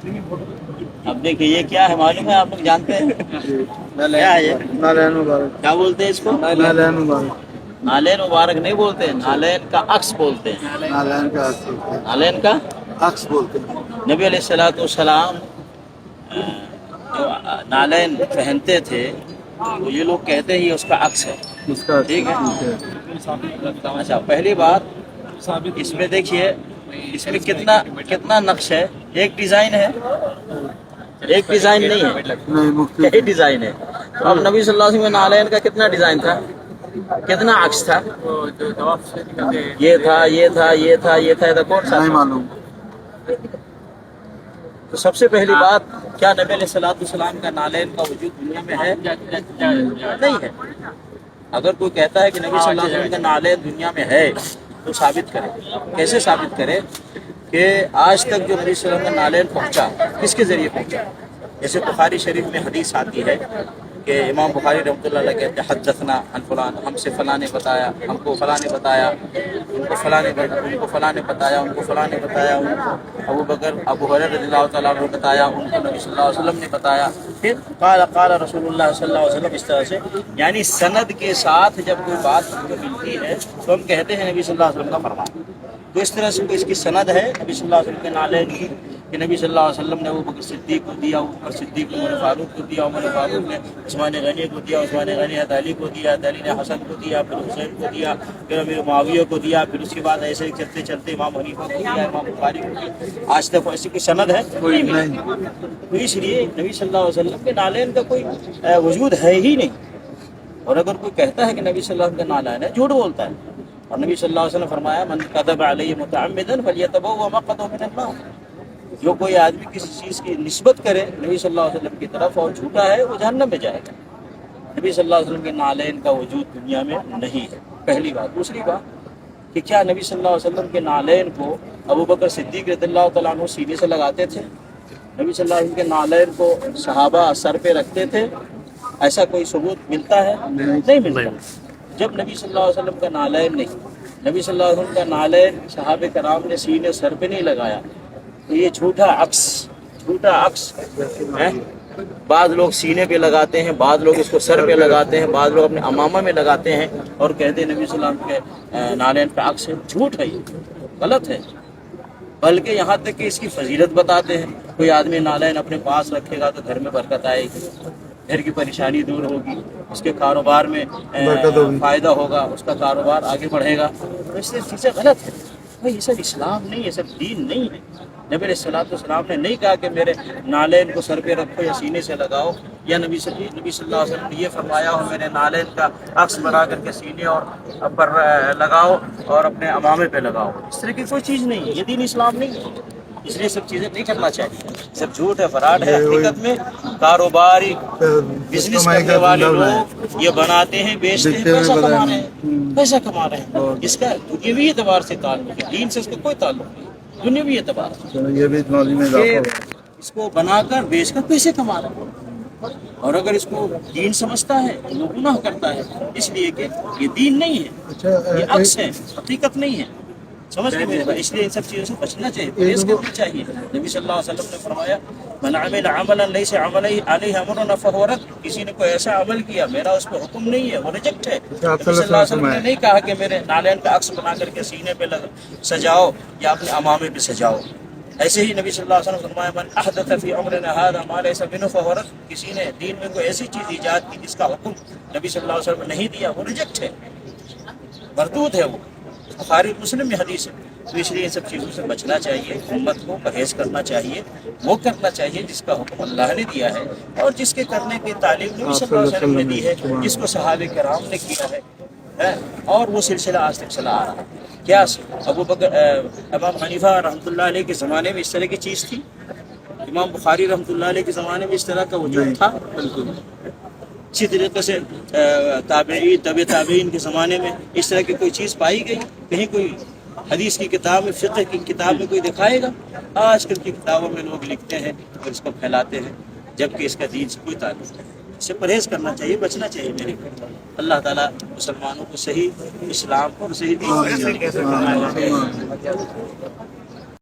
اب دیکھیے یہ کیا ہے معلوم ہے، آپ لوگ جانتے ہیں کیا ہے یہ؟ نالین مبارک، کیا بولتے ہیں اس کو؟ نالین مبارک، نالین مبارک نہیں بولتے ہیں، نالین کا عکس بولتے ہیں، نالین کا عکس بولتے ہیں، نالین کا عکس بولتے ہیں۔ نبی علیہ الصلوۃ والسلام جو نالین پہنتے تھے تو یہ لوگ کہتے ہیں یہ اس کا عکس ہے، اس کا ٹھیک ہے۔ اچھا پہلی بات اس میں دیکھیے، اس میں کتنا نقش ہے، ایک ڈیزائن ہے، ایک ڈیزائن نہیں ہے، نہیں مختلف کئی ڈیزائن ہے۔ اب نبی صلی اللہ علیہ وسلم کے نالین کا کتنا ڈیزائن تھا، کتنا عکس تھا؟ یہ تھا، یہ تھا، یہ تھا، یہ تھا، یہ کون سا نہیں تھا؟ معلوم۔ تو سب سے پہلی بات، کیا نبی علیہ الصلوۃ والسلام کا نالین کا وجود دنیا میں ہے؟ نہیں ہے۔ اگر کوئی کہتا ہے کہ نبی صلی اللہ علیہ وسلم کا نالین دنیا میں ہے تو ثابت کرے۔ کیسے ثابت کرے؟ کہ آج تک جو نبی صلی اللہ علیہ وسلم کا نالین پہنچا کس کے ذریعے پہنچا؟ جیسے بخاری شریف میں حدیث آتی ہے کہ امام بخاری رحمۃ اللہ علیہ کہتے ہیں حدثنا عن فلان، ہم سے فلاں نے بتایا، ہم کو فلاں نے بتایا، ان کو فلاں نے بتایا، ان کو فلاں نے بتایا، ان کو فلاں نے بتایا، ابو بکر ابو ہریرہ رضی اللہ تعالیٰ عنہ نے بتایا، ان کو نبی صلی اللہ علیہ وسلم نے بتایا، پھر قال رسول اللہ صلی اللہ علیہ وسلم، اس طرح سے یعنی سند کے ساتھ جب کوئی بات ہم کو ملتی ہے تو ہم کہتے ہیں نبی صلی اللہ علیہ وسلم کا فرمان۔ تو اس طرح سے اس کی سند ہے نبی صلی اللہ علیہ وسلم کے نالین کی کہ نبی صلی اللہ علیہ وسلم نے ابو بکر صدیق کو دیا، ابو بکر صدیق کو عمر فاروق کو دیا، عمر فاروق نے عثمان غنی کو دیا، عثمان غنی نے علی کو دیا، علی نے حسن کو دیا، پھر حسین کو دیا، پھر امیر معاویہ کو دیا، پھر اس کے بعد ایسے چلتے چلتے امام حنیفہ کو دیا، امام بخاری کو دیا۔ آج تک ایسی کوئی سند ہے نہیں۔ تو اس لیے نبی صلی اللہ علیہ وسلم کے نالین کا کوئی وجود ہے ہی نہیں۔ اور اگر کوئی کہتا ہے کہ نبی صلی اللہ علیہ وسلم کا نالین ہے، جھوٹ بولتا ہے۔ اور نبی صلی اللہ علیہ وسلم نے فرمایا من کذب علی متعمدا فلیتبوأ مقعدہ من النار، جو کوئی آدمی کسی چیز کی نسبت کرے نبی صلی اللہ علیہ وسلم کی طرف اور جھوٹا ہے وہ جہنم میں جائے گا۔ نبی صلی اللہ علیہ وسلم کے نالین کا وجود دنیا میں نہیں ہے، پہلی بات۔ دوسری بات کہ کیا نبی صلی اللہ علیہ وسلم کے نالین کو ابو بکر صدیق رضی اللہ تعالیٰ عنہ سینے سے لگاتے تھے؟ نبی صلی اللہ علیہ وسلم کے نالین کو صحابہ سر پہ رکھتے تھے؟ ایسا کوئی ثبوت ملتا ہے؟ نہیں ملتا۔ جب نبی صلی اللہ علیہ وسلم کا نالین نہیں، نبی صلی اللہ علیہ وسلم کا نالین صحابہ کرام نے سینے سر پہ نہیں لگایا تو یہ جھوٹا عکس ہے۔ بعض لوگ سینے پہ لگاتے ہیں، بعض لوگ اس کو سر پہ لگاتے ہیں، بعض لوگ اپنے امامہ میں لگاتے ہیں اور کہتے ہیں نبی صلی اللہ علیہ وسلم کے نالین کا عکس ہے۔ جھوٹ ہے، یہ غلط ہے۔ بلکہ یہاں تک کہ اس کی فضیلت بتاتے ہیں، کوئی آدمی نالین اپنے پاس رکھے گا تو گھر میں برکت آئے گی، گھر کی پریشانی دور ہوگی، اس کے کاروبار میں فائدہ ہوگا، اس کا کاروبار آگے بڑھے گا۔ تو اس سے چیزیں غلط ہیں بھائی، یہ سب اسلام نہیں، یہ سب دین نہیں ہے۔ نبی علیہ الصلوۃ والسلام نے نہیں کہا کہ میرے نالین کو سر پہ رکھو یا سینے سے لگاؤ، یا نبی صلی اللہ علیہ وسلم نے یہ فرمایا ہو میرے نالین کا عکس بنا کر کے سینے اور پر لگاؤ اور اپنے امامے پہ لگاؤ۔ اس طرح کی کوئی چیز نہیں ہے، یہ دین اسلام نہیں ہے۔ اس لیے سب چیزیں نہیں کرنا چاہیے، سب جھوٹ ہے، فراڈ ہے۔ حقیقت میں کاروباری بزنس کرنے والے لوگ یہ بناتے ہیں، بیچتے ہیں، پیسہ کما رہے ہیں، پیسہ کما رہے ہیں۔ اس کا دنیاوی اعتبار سے تعلق ہے، دین سے اس کا کوئی تعلق نہیں، دنیاوی اعتبار سے یہ بھی اس کو بنا کر بیچ کر پیسے کما رہے ہیں۔ اور اگر اس کو دین سمجھتا ہے تو وہ گناہ کرتا ہے، اس لیے کہ یہ دین نہیں ہے، یہ عکس ہے، حقیقت نہیں ہے۔ سمجھ گئے میرے بھائی؟ اس لیے ان سب چیزوں سے بچنا چاہیے، پرہیز کرنا چاہیے۔ نبی صلی اللہ علیہ وسلم نے فرمایا من عمل عملا لیس علیہ امرنا فہو رد، کسی نے کوئی ایسا عمل کیا میرا اس پہ حکم نہیں ہے، وہ ریجیکٹ ہے۔ نبی صلی اللہ علیہ وسلم نے نہیں کہا کہ میرے نالین کا عکس بنا کر کے سینے پہ سجاؤ یا اپنے امامے پہ سجاؤ۔ ایسے ہی نبی صلی اللہ علیہ وسلم نے فرمایا من احدث فی امرنا ھذا ما لیس منہ فہو رد، کسی نے دین میں کوئی ایسی چیز ایجاد کی جس کا حکم نبی صلی اللہ علیہ وسلم نے نہیں دیا، وہ ریجیکٹ ہے، مردود ہے، وہ بخاری مسلم میں حدیث ہے۔ تو اس لیے ان سب چیزوں سے بچنا چاہیے، امت کو پرہیز کرنا چاہیے، وہ کرنا چاہیے جس کا حکم اللہ نے دیا ہے اور جس کے کرنے کی تعلیم نبی صلی اللہ علیہ وسلم نے دی ہے، جس کو صحابہ کرام نے کیا ہے، اور وہ سلسلہ آج تک چلا آ رہا ہے۔ کیا ابو بکر امام حنیفہ رحمۃ اللہ علیہ کے زمانے میں اس طرح کی چیز تھی؟ امام بخاری رحمۃ اللہ علیہ کے زمانے میں اس طرح کا وجود تھا؟ بالکل۔ اسی طریقے سے تابعین کے زمانے میں اس طرح کی کوئی چیز پائی گئی؟ کہیں کوئی حدیث کی کتاب میں، فقہ کی کتاب میں کوئی دکھائے گا؟ آج کل کی کتابوں میں لوگ لکھتے ہیں اور اس کو پھیلاتے ہیں، جبکہ اس کا دین سے کوئی تعلق نہیں۔ اس سے پرہیز کرنا چاہیے، بچنا چاہیے میرے کو۔ اللہ تعالیٰ مسلمانوں کو صحیح اسلام اور صحیح دین